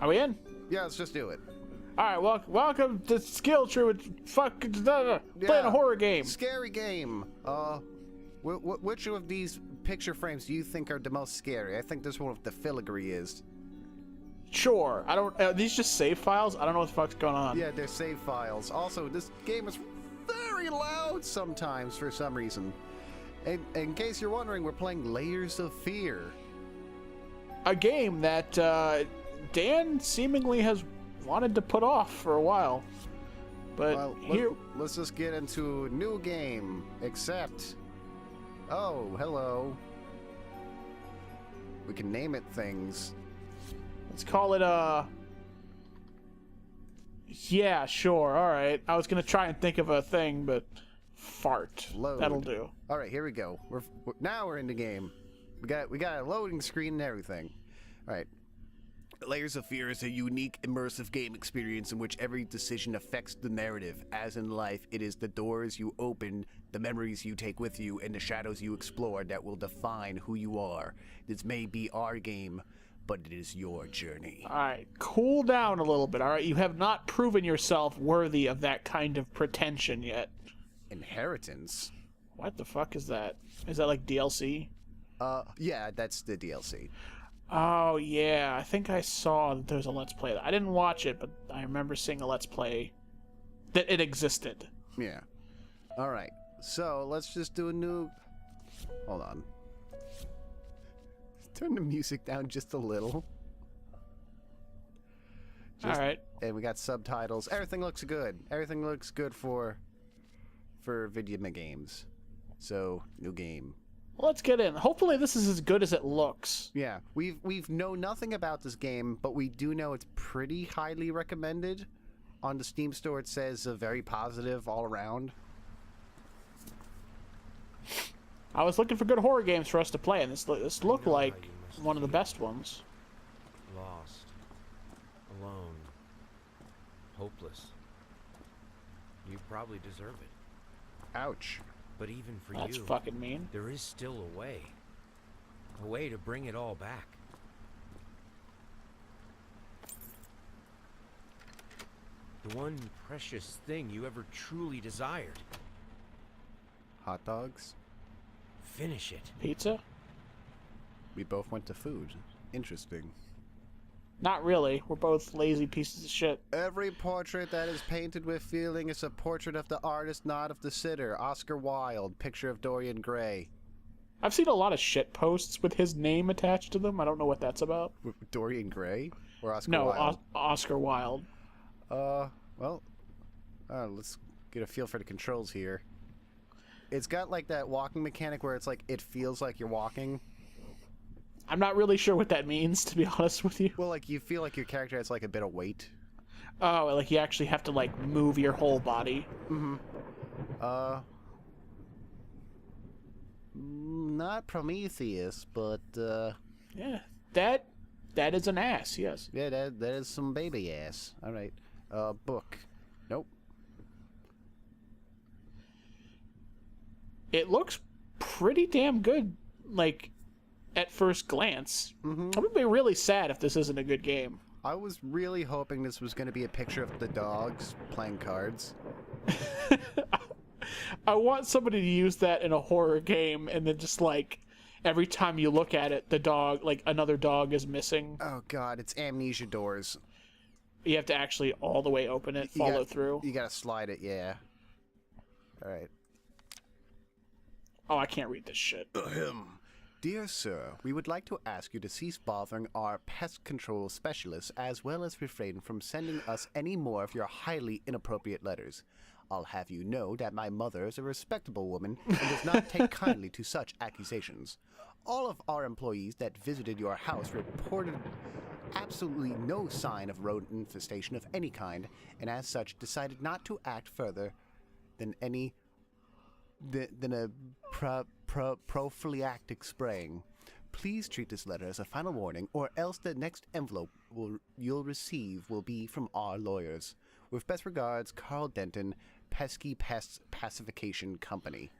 Are we in? Yeah, let's just do it. All right, welcome to SkillTree with playing a horror game. Scary game. Which of these picture frames do you think are the most scary? I think this one with the filigree is. Sure. I don't. These just save files. I don't know what the fuck's going on. Yeah, they're save files. Also, this game is very loud sometimes for some reason. In case you're wondering, we're playing Layers of Fear. A game that Dan seemingly has wanted to put off for a while. But well, let's just get into a new game. Except, oh, hello. We can name it things. Let's call it yeah, sure. All right. I was gonna try and think of a thing, but fart. Load. That'll do. All right, here we go. Now we're in the game. We got a loading screen and everything. All right. Layers of Fear is a unique, immersive game experience in which every decision affects the narrative. As in life, it is the doors you open, the memories you take with you, and the shadows you explore that will define who you are. This may be our game, but it is your journey. All right, cool down a little bit. All right, you have not proven yourself worthy of that kind of pretension yet. Inheritance? What the fuck is that? Is that like DLC? Yeah, that's the DLC. Oh, yeah. I think I saw that there's a Let's Play. I didn't watch it, but I remember seeing a Let's Play that it existed. Yeah. All right. So, let's just do a new... Hold on. Turn the music down just a little. All right. And we got subtitles. Everything looks good. Everything looks good for video games. So, new game. Well, let's get in. Hopefully this is as good as it looks. Yeah, we've known nothing about this game, but we do know it's pretty highly recommended. On the Steam store, it says very positive all around. I was looking for good horror games for us to play, and this looked like one of the best ones. Lost, alone, hopeless. You probably deserve it. Ouch. But even for That's you, fucking mean. there is still a way to bring it all back. The one precious thing you ever truly desired. Hot dogs? Finish it. Pizza? We both went to food. Interesting. Not really. We're both lazy pieces of shit. Every portrait that is painted with feeling is a portrait of the artist, not of the sitter. Oscar Wilde, picture of Dorian Gray. I've seen a lot of shit posts with his name attached to them. I don't know what that's about. Dorian Gray? Or Oscar No, Wilde? Oscar Wilde. Well, let's get a feel for the controls here. It's got like that walking mechanic where it's like, it feels like you're walking. I'm not really sure what that means, to be honest with you. Well, like, you feel like your character has like a bit of weight. Oh, like you actually have to like move your whole body. Mm-hmm. Not Prometheus, but Yeah, that is an ass. Yes. yeah, that is some baby ass. All right. Book. Nope. It looks pretty damn good. Like, at first glance. I'm gonna be really sad if this isn't a good game. I was really hoping this was going to be a picture of the dogs playing cards. I want somebody to use that in a horror game, and then just like every time you look at it, the dog, like another dog, is missing. Oh God, it's amnesia doors. You have to actually all the way open it, follow through. You gotta slide it, yeah. All right. Oh, I can't read this shit. Dear sir, we would like to ask you to cease bothering our pest control specialists as well as refrain from sending us any more of your highly inappropriate letters. I'll have you know that my mother is a respectable woman and does not take kindly to such accusations. All of our employees that visited your house reported absolutely no sign of rodent infestation of any kind, and as such decided not to act further than a prophylactic spraying. Please treat this letter as a final warning, or else the next envelope you'll receive will be from our lawyers. With best regards, Carl Denton, Pesky Pests Pacification Company.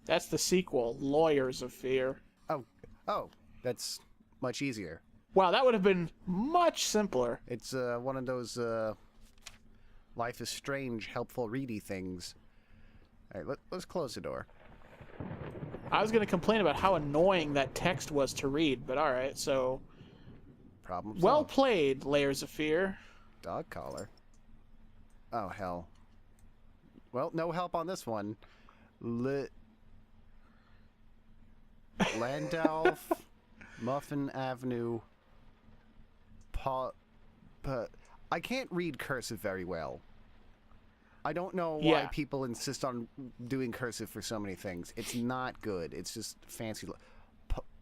That's the sequel, Lawyers of Fear. Oh, that's much easier. Wow, that would have been much simpler. It's one of those Life is Strange, helpful ready things. All right, let's close the door. I was going to complain about how annoying that text was to read, but alright, so... Problem Well solved. played, Layers of Fear. Dog collar. Oh, hell. Well, no help on this one. Landau, Muffin Avenue, I can't read cursive very well. I don't know why Yeah. people insist on doing cursive for so many things. It's not good. It's just fancy.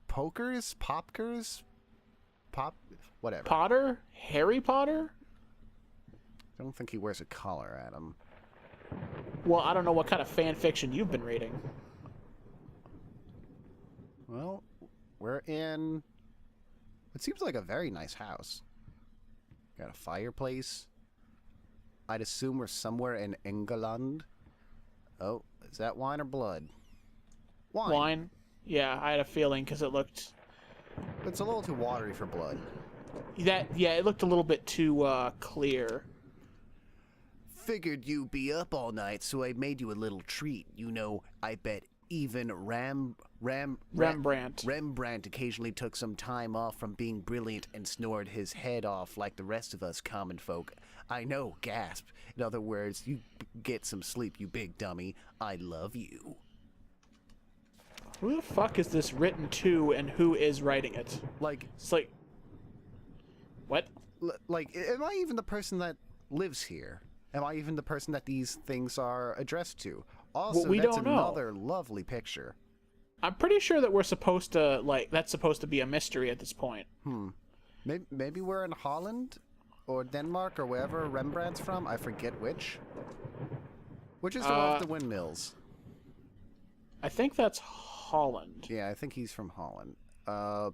Pokers? Popkers? Whatever. Potter? Harry Potter? I don't think he wears a collar, Adam. Well, I don't know what kind of fan fiction you've been reading. Well, we're in... It seems like a very nice house. Got a fireplace. I'd assume we're somewhere in England. Oh, is that wine or blood? Wine? Yeah, I had a feeling because it looked... It's a little too watery for blood. Yeah, it looked a little bit too clear. Figured you'd be up all night, so I made you a little treat. You know, I bet even Rembrandt occasionally took some time off from being brilliant and snored his head off like the rest of us common folk. I know, gasp. In other words, you get some sleep, you big dummy. I love you. Who the fuck is this written to, and who is writing it? Like, It's like... What? like, am I even the person that lives here? Am I even the person that these things are addressed to? Also, we that's don't know. another lovely picture. I'm pretty sure that we're supposed to, like, that's supposed to be a mystery at this point. Maybe we're in Holland? Or Denmark, or wherever Rembrandt's from? I forget which. Which is the one with the windmills? I think that's Holland. Yeah, I think he's from Holland.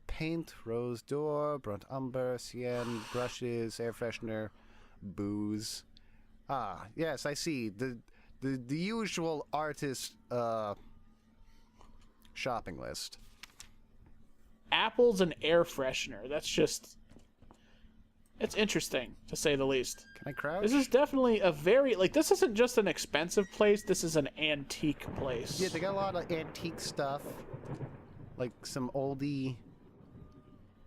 Paint, rose door, brunt umber, cyan, brushes, air freshener, booze. Ah, yes, I see. The usual artist shopping list. Apples and air freshener. That's just... It's interesting, to say the least. Can I crouch? This is definitely a very... Like, this isn't just an expensive place. This is an antique place. Yeah, they got a lot of antique stuff. Like some oldie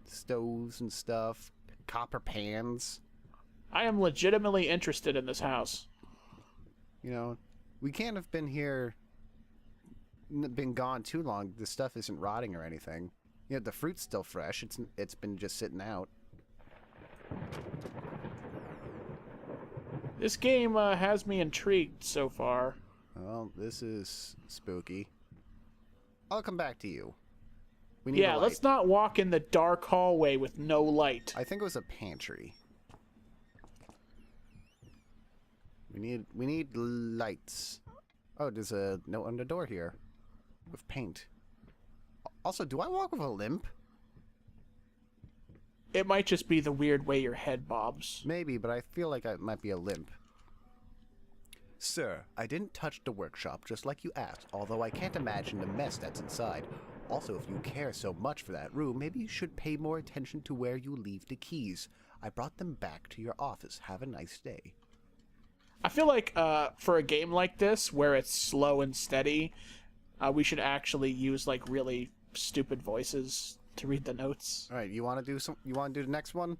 stoves and stuff. Copper pans. I am legitimately interested in this house. You know, we can't have been here... been gone too long. The stuff isn't rotting or anything. You know, the fruit's still fresh. It's been just sitting out. This game has me intrigued so far. Well, this is spooky. I'll come back to you. We need a Yeah, light. let's not walk in the dark hallway with no light. I think it was a pantry. We need lights. Oh, there's a note on the door here with paint. Also, do I walk with a limp? It might just be the weird way your head bobs. Maybe, but I feel like it might be a limp. Sir, I didn't touch the workshop just like you asked, although I can't imagine the mess that's inside. Also, if you care so much for that room, maybe you should pay more attention to where you leave the keys. I brought them back to your office. Have a nice day. I feel like for a game like this, where it's slow and steady, we should actually use like really stupid voices to read the notes. All right, you want to do the next one?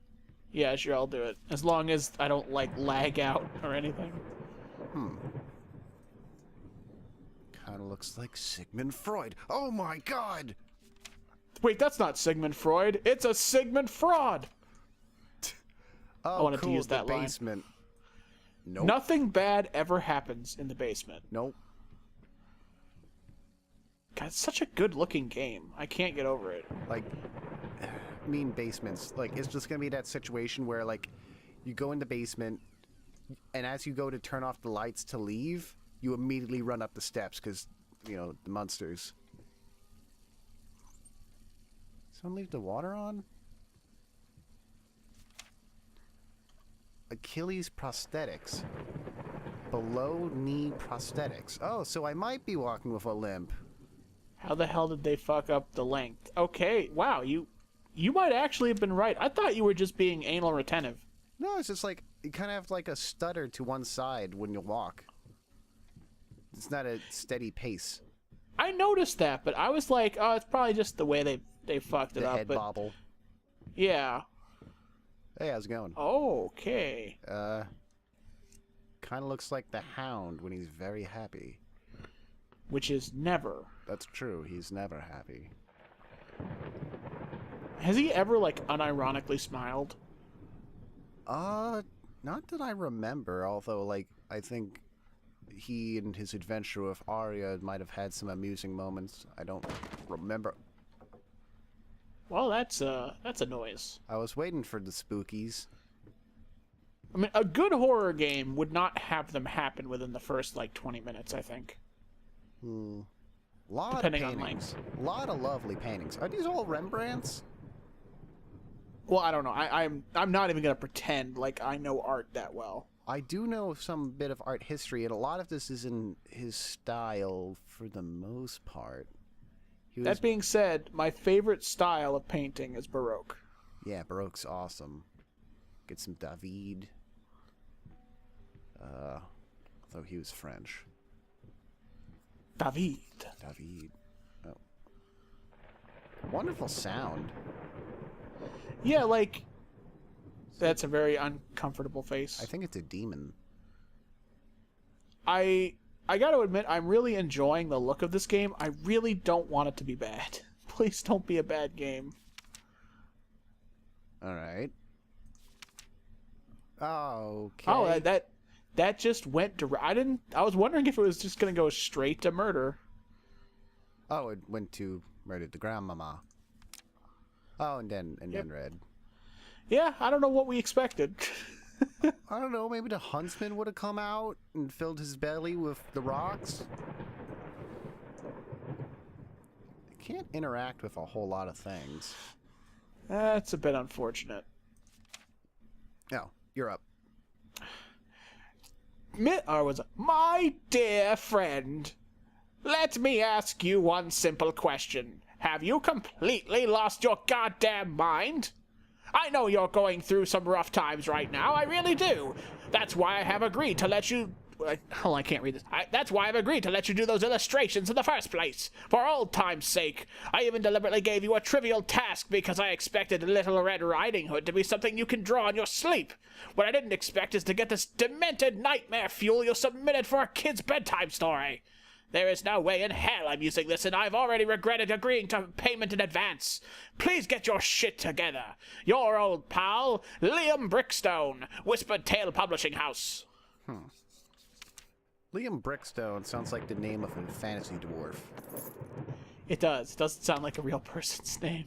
Yeah, sure, I'll do it. As long as I don't like lag out or anything. Kind of looks like Sigmund Freud. Oh my god! Wait, that's not Sigmund Freud. It's a Sigmund fraud. Oh, wanted to cool, use that the line. basement. Nope. Nothing bad ever happens in the basement. Nope. God, it's such a good-looking game. I can't get over it. Like, mean basements. Like, it's just gonna be that situation where, like, you go in the basement, and as you go to turn off the lights to leave, you immediately run up the steps because, you know, the monsters. Someone leave the water on? Achilles prosthetics. Below knee prosthetics. Oh, so I might be walking with a limp. How the hell did they fuck up the length? Okay, wow, you You might actually have been right. I thought you were just being anal retentive. No, it's just like you kind of have like a stutter to one side when you walk. It's not a steady pace. I noticed that, but I was like, oh, it's probably just the way they fucked it The up. head But bobble. yeah. Hey, how's it going? Okay. Kind of looks like the Hound when he's very happy. Which is never. That's true. He's never happy. Has he ever, like, unironically smiled? Not that I remember, although, like, I think he and his adventure with Arya might have had some amusing moments. I don't remember. Well, that's a noise. I was waiting for the spookies. I mean, a good horror game would not have them happen within the first, like, 20 minutes, I think. Lot Depending of on paintings. A lot of lovely paintings. Are these all Rembrandts? Well, I don't know. I'm not even going to pretend like I know art that well. I do know some bit of art history, and a lot of this is in his style for the most part. That being said, my favorite style of painting is Baroque. Yeah, Baroque's awesome. Get some David. Though he was French. David. Oh. Wonderful sound. Yeah, like... That's a very uncomfortable face. I think it's a demon. I gotta admit, I'm really enjoying the look of this game. I really don't want it to be bad. Please don't be a bad game. Alright. Okay. Oh, that just went direct. I was wondering if it was just gonna go straight to murder. Oh, it went to murdered the grandmama. Oh, and then red. Yeah, I don't know what we expected. I don't know, maybe the huntsman would have come out and filled his belly with the rocks? It can't interact with a whole lot of things. That's a bit unfortunate. Oh, you're up. My dear friend, let me ask you one simple question. Have you completely lost your goddamn mind? I know you're going through some rough times right now, I really do. That's why I have agreed to let you... Hold on, I can't read this. That's why I've agreed to let you do those illustrations in the first place. For old time's sake. I even deliberately gave you a trivial task because I expected Little Red Riding Hood to be something you can draw in your sleep. What I didn't expect is to get this demented nightmare fuel you submitted for a kid's bedtime story. There is no way in hell I'm using this, and I've already regretted agreeing to payment in advance. Please get your shit together. Your old pal, Liam Brickstone, Whispered Tale Publishing House. Liam Brickstone sounds like the name of a fantasy dwarf. It does. It doesn't sound like a real person's name.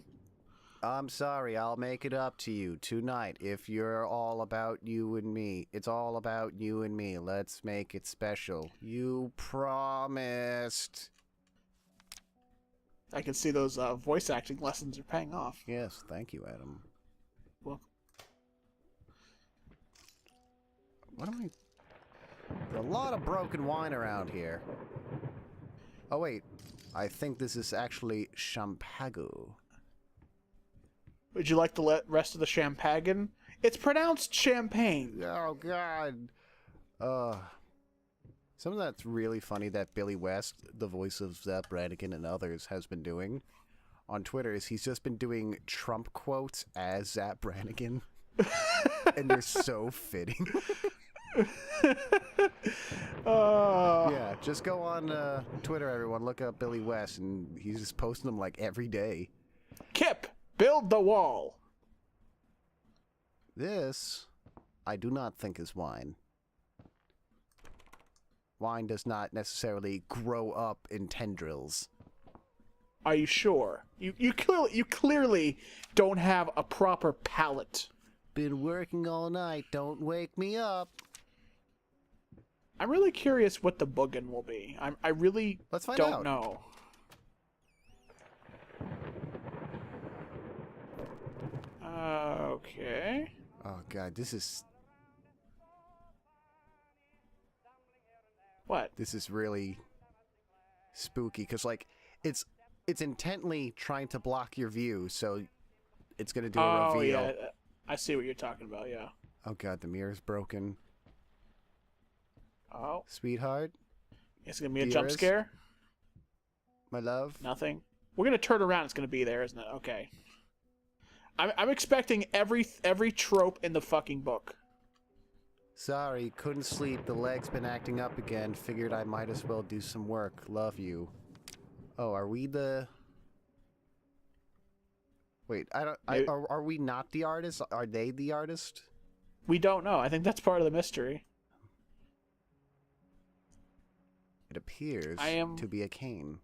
I'm sorry, I'll make it up to you tonight if you're all about you and me. It's all about you and me. Let's make it special. You promised. I can see those voice acting lessons are paying off. Yes, thank you, Adam. Well, What am I... There's a lot of broken wine around here. Oh, wait. I think this is actually Champago. would you like the rest of the champagne? It's pronounced champagne. Oh, God. Something that's really funny that Billy West, the voice of Zap Brannigan and others, has been doing on Twitter is he's just been doing Trump quotes as Zap Brannigan. And they're so fitting. Yeah, just go on Twitter, everyone. Look up Billy West, and he's just posting them like every day. Kip, build the wall. This, I do not think is wine. Wine does not necessarily grow up in tendrils. Are you sure? You clearly don't have a proper palate. Been working all night. Don't wake me up. I'm really curious what the boogin will be. I really Let's find don't out. know. Okay. Oh God, this is What? really spooky because like it's intently trying to block your view, so It's gonna do a Oh, reveal. yeah. I see what you're talking about, yeah. Oh god, the mirror's broken. Oh. Sweetheart, It's going to be a jump Dearest? scare? my love. Nothing? We're going to turn around. It's going to be there, isn't it? Okay. I'm expecting every trope in the fucking book. Sorry, couldn't sleep. The leg's been acting up again. Figured I might as well do some work. Love you. Oh, are we the... Wait, I don't... are we not the artist? Are they the artist? We don't know. I think that's part of the mystery. It appears to be a cane.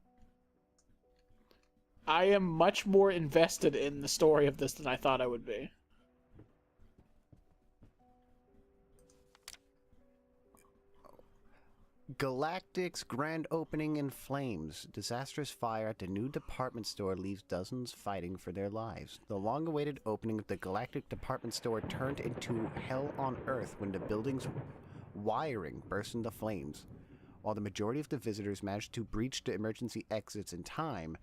I am much more invested in the story of this than I thought I would be. Galactic's grand opening in flames. Disastrous fire at the new department store leaves dozens fighting for their lives. The long-awaited opening of the Galactic department store turned into hell on Earth when the building's wiring burst into flames. While the majority of the visitors managed to breach the emergency exits in time,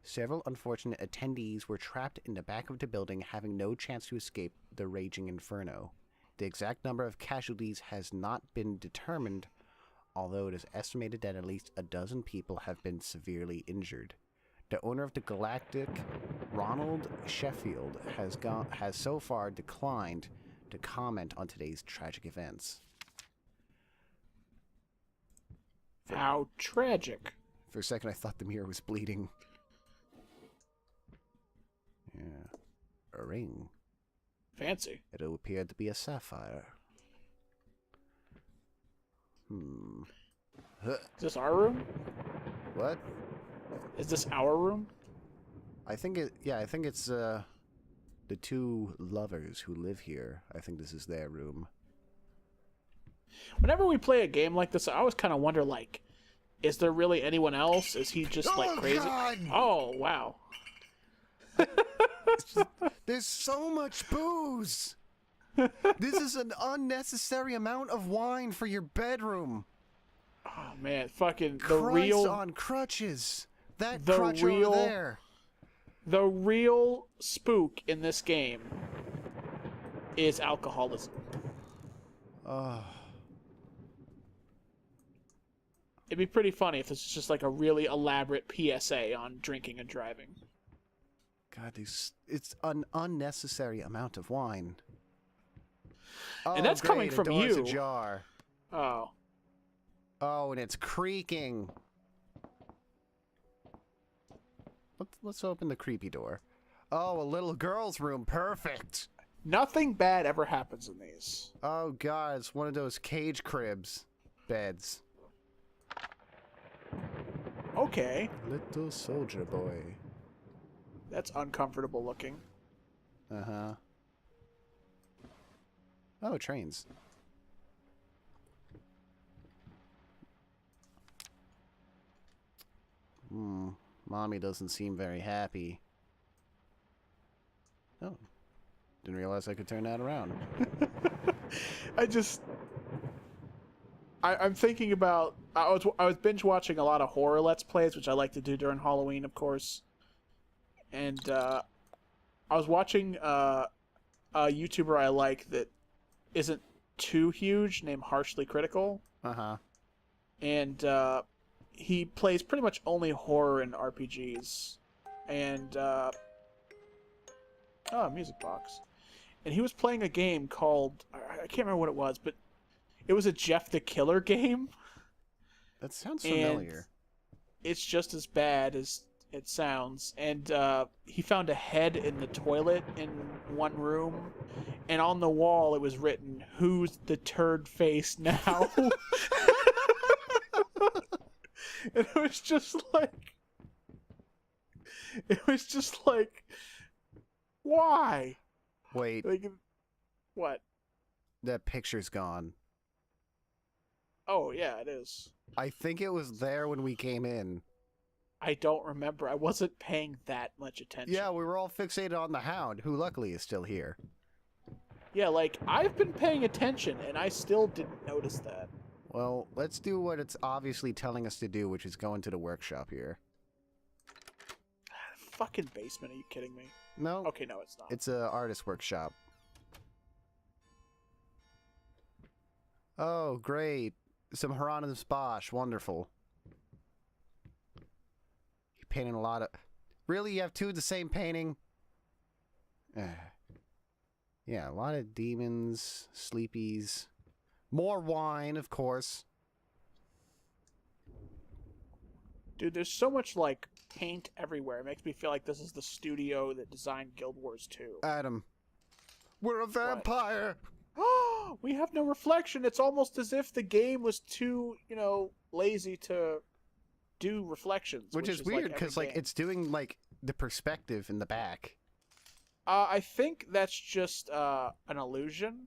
several unfortunate attendees were trapped in the back of the building, having no chance to escape the raging inferno. The exact number of casualties has not been determined, although it is estimated that at least a dozen people have been severely injured. The owner of the Galactic, Ronald Sheffield, has so far declined to comment on today's tragic events. How tragic. For a second, I thought the mirror was bleeding. Yeah. A ring. Fancy. It appeared to be a sapphire. Is this our room? What? Is this our room? I think it... Yeah, I think it's, the two lovers who live here. I think this is their room. Whenever we play a game like this, I always kind of wonder, like, is there really anyone else? Is he just, like, crazy? God! Oh, wow. There's so much booze! This is an unnecessary amount of wine for your bedroom. Oh, man. Fucking the Christ real... on crutches. That the crutch real- over there. The real spook in this game is alcoholism. It'd be pretty funny if this was just like a really elaborate PSA on drinking and driving. God, it's an unnecessary amount of wine. And that's great, coming the from door's you. ajar. Oh. Oh, and it's creaking. Let's open the creepy door. Oh, a little girl's room. Perfect. Nothing bad ever happens in these. Oh, God, it's one of those cage cribs. Beds. Okay. Little soldier boy. That's uncomfortable looking. Uh-huh. Oh, trains. Mommy doesn't seem very happy. Oh. Didn't realize I could turn that around. I'm thinking about... I was binge watching a lot of horror Let's Plays, which I like to do during Halloween, of course. And I was watching a YouTuber I like that isn't too huge, named Harshly Critical. Uh-huh. And he plays pretty much only horror and RPGs. And music box. And he was playing a game called... I can't remember what it was, but it was a Jeff the Killer game. That sounds familiar. And it's just as bad as it sounds. And he found a head in the toilet in one room. And on the wall it was written, "Who's the turd face now?" And it was just like... Why? Wait, Like, what? that picture's gone. Oh, yeah, it is. I think it was there when we came in. I don't remember. I wasn't paying that much attention. Yeah, we were all fixated on the Hound, who luckily is still here. Yeah, like, I've been paying attention, and I still didn't notice that. Well, let's do what it's obviously telling us to do, which is go into the workshop here. fucking basement? Are you kidding me? No. Okay, no, it's not. It's a artist workshop. Oh, great. Some Hieronymus Bosch. Wonderful. You're painting a lot of... Really? You have two of the same painting? Yeah, a lot of demons, sleepies. More wine, of course. Dude, there's so much, like, paint everywhere. It makes me feel like this is the studio that designed Guild Wars 2. Adam. We're a vampire! We have no reflection. It's almost as if the game was too, you know, lazy to do reflections. Which is weird, because, like, it's doing, like, the perspective in the back. I think that's just an illusion.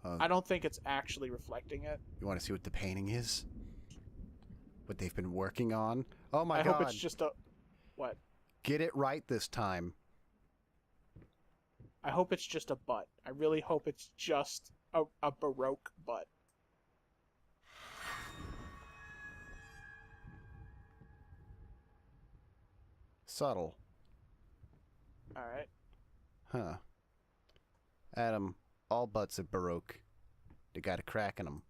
I don't think it's actually reflecting it. You want to see what the painting is? What they've been working on? Oh my god. I hope it's just a... What? Get it right this time. I hope it's just a butt. I really hope it's just a Baroque butt. Subtle. Alright. Huh. Adam, all butts are Baroque. They got a crack in them.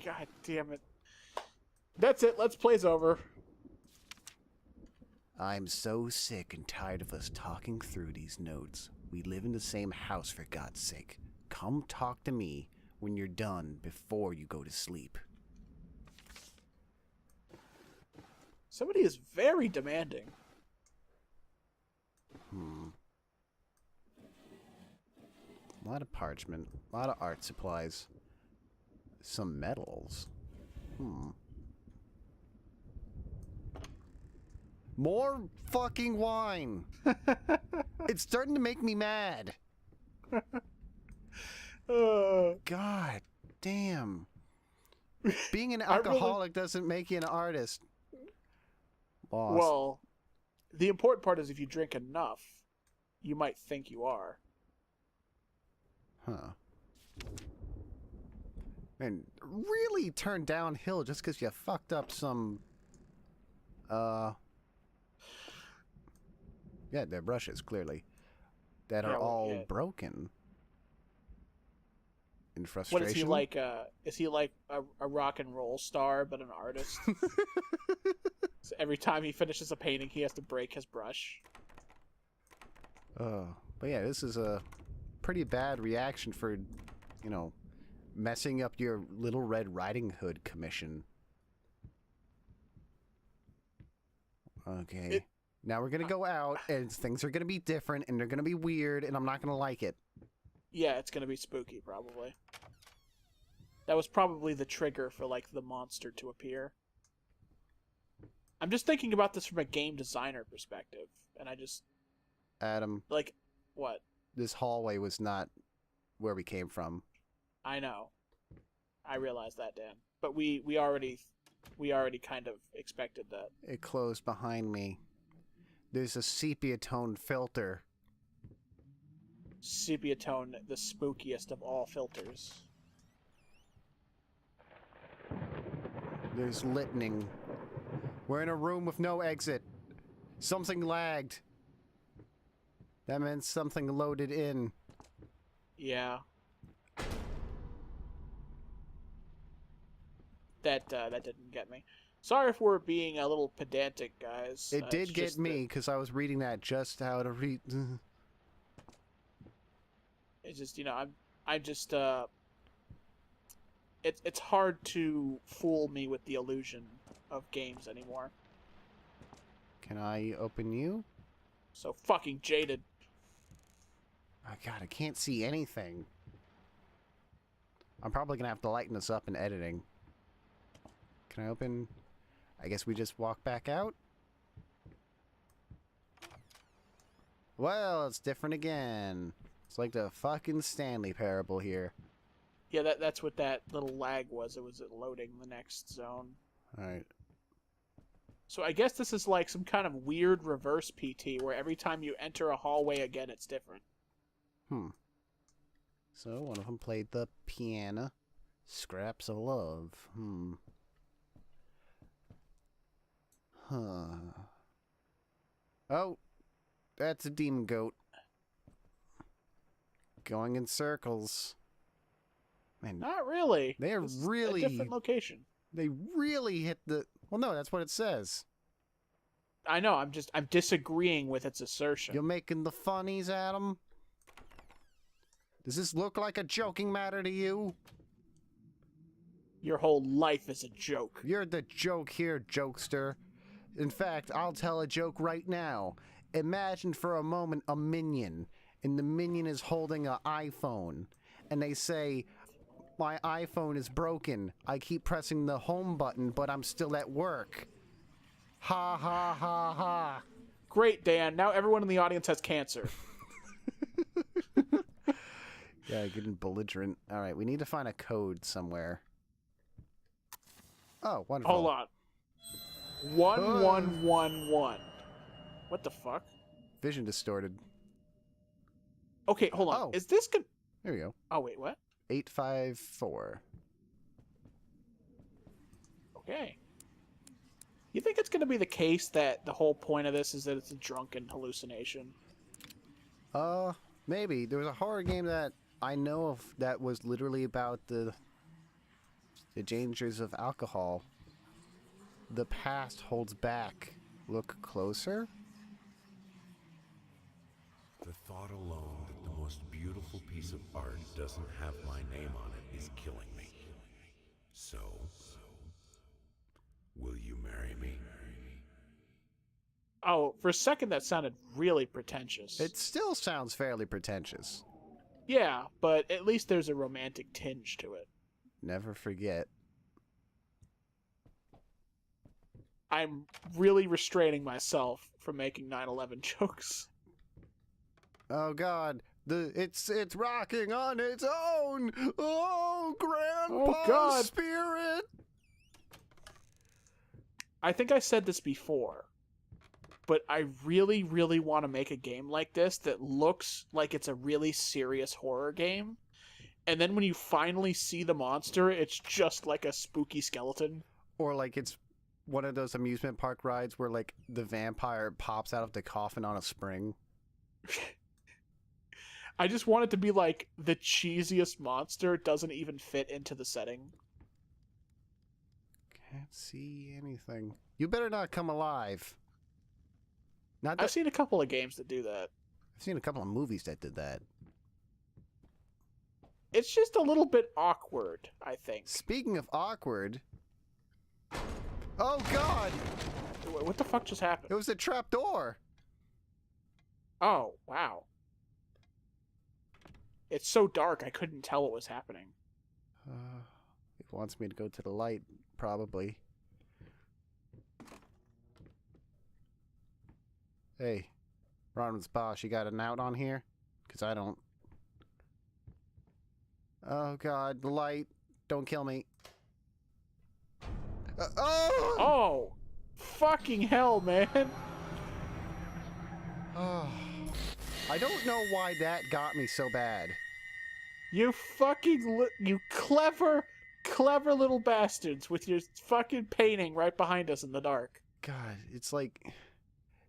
God damn it. That's it. Let's play's over. I'm so sick and tired of us talking through these notes. We live in the same house, for God's sake. Come talk to me when you're done before you go to sleep. Somebody is very demanding. A lot of parchment, a lot of art supplies. Some medals. More fucking wine! It's starting to make me mad. God damn. Being an alcoholic doesn't make you an artist. Boss. Well, the important part is if you drink enough, you might think you are. Huh. And really turned downhill just because you fucked up some... Yeah, they're brushes, clearly. That are all broken. In frustration. What is he like? Is he like a rock and roll star, but an artist? So every time he finishes a painting, he has to break his brush. But yeah, this is a pretty bad reaction for, you know, messing up your Little Red Riding Hood commission. Okay. Now we're gonna go out, and things are gonna be different, and they're gonna be weird, and I'm not gonna like it. Yeah, it's gonna be spooky, probably. That was probably the trigger for, like, the monster to appear. I'm just thinking about this from a game designer perspective, and I just... Adam. Like, what? This hallway was not where we came from. I know. I realize that, Dan. But we already kind of expected that. It closed behind me. There's a sepia tone filter. Sepia tone, the spookiest of all filters. There's litany. We're in a room with no exit. Something lagged. That meant something loaded in. Yeah. That didn't get me. Sorry if we're being a little pedantic, guys. It did get me, because I was reading that just how to read. It's just, you know, I'm just, it's hard to fool me with the illusion of games anymore. Can I open you? So fucking jaded. Oh god, I can't see anything. I'm probably gonna have to lighten this up in editing. Can I open... I guess we just walk back out? Well, it's different again. It's like the fucking Stanley Parable here. Yeah, that's what that little lag was. It was loading the next zone. Alright. So I guess this is like some kind of weird reverse PT where every time you enter a hallway again, it's different. So, one of them played the piano. Scraps of love. Huh. Oh, that's a demon goat. Going in circles. Man, Not really. they're This is really... a different location. They really hit the... Well, no, that's what it says. I know, I'm disagreeing with its assertion. You're making the funnies, Adam? Does this look like a joking matter to you? Your whole life is a joke. You're the joke here, jokester. In fact, I'll tell a joke right now. Imagine for a moment a minion, and the minion is holding an iPhone, and they say, my iPhone is broken. I keep pressing the home button, but I'm still at work. Ha ha ha ha. Great, Dan. Now everyone in the audience has cancer. Yeah, getting belligerent. Alright, we need to find a code somewhere. Oh, wonderful. Hold on. 1111. What the fuck? Vision distorted. Okay, hold on. Oh. Is this good? There we go. Oh, wait, what? 854. Okay. You think it's going to be the case that the whole point of this is that it's a drunken hallucination? Maybe. There was a horror game that I know of that was literally about the dangers of alcohol. The past holds back. Look closer? The thought alone that the most beautiful piece of art doesn't have my name on it is killing me. So, will you marry me? Oh, for a second that sounded really pretentious. It still sounds fairly pretentious. Yeah, but at least there's a romantic tinge to it. Never forget. I'm really restraining myself from making 9/11 jokes. Oh God, it's rocking on its own. Oh, Grandpa's God. spirit. I think I said this before, but I really, really want to make a game like this that looks like it's a really serious horror game. And then when you finally see the monster, it's just like a spooky skeleton. Or like it's one of those amusement park rides where like the vampire pops out of the coffin on a spring. I just want it to be like the cheesiest monster doesn't even fit into the setting. Can't see anything. You better not come alive. Not that I've seen a couple of games that do that. I've seen a couple of movies that did that. It's just a little bit awkward, I think. Speaking of awkward. Oh God! What the fuck just happened? It was a trap door. Oh, wow. It's so dark I couldn't tell what was happening. It wants me to go to the light, probably. Hey, Ronald's boss, you got an out on here? Because I don't. Oh God, the light. Don't kill me. Oh! Oh! Fucking hell, man! I don't know why that got me so bad. You fucking you clever little bastards with your fucking painting right behind us in the dark. God, it's like...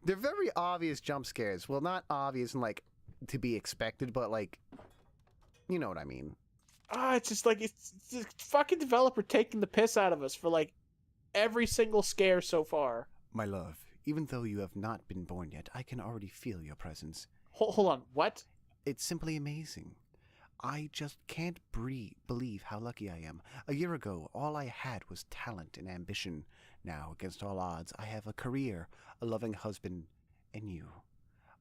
They're very obvious jump scares. Well, not obvious and like to be expected, but like... You know what I mean. Ah, it's just like, it's the fucking developer taking the piss out of us for like every single scare so far. My love, even though you have not been born yet, I can already feel your presence. Hold on, what? It's simply amazing. I just can't believe how lucky I am. A year ago, all I had was talent and ambition. Now, against all odds, I have a career, a loving husband, and you.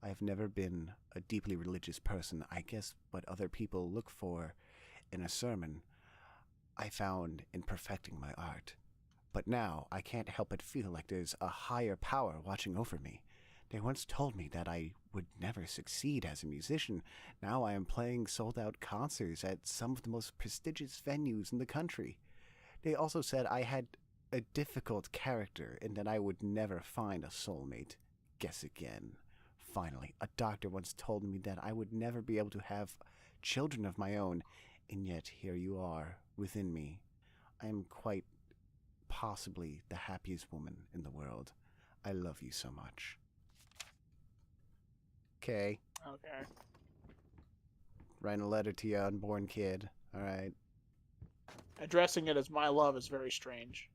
I have never been a deeply religious person. I guess what other people look for in a sermon, I found in perfecting my art. But now, I can't help but feel like there's a higher power watching over me. They once told me that I would never succeed as a musician. Now I am playing sold-out concerts at some of the most prestigious venues in the country. They also said I had a difficult character and that I would never find a soulmate. Guess again. Finally, a doctor once told me that I would never be able to have children of my own, and yet here you are, within me. I am quite possibly the happiest woman in the world. I love you so much. Okay. Okay. Writing a letter to your unborn kid. Alright. Addressing it as my love is very strange.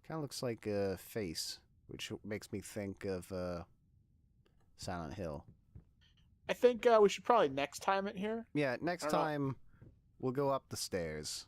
Kind of looks like a face, which makes me think of Silent Hill. I think we should probably next time it here. Yeah, next I don't know. time we'll go up the stairs.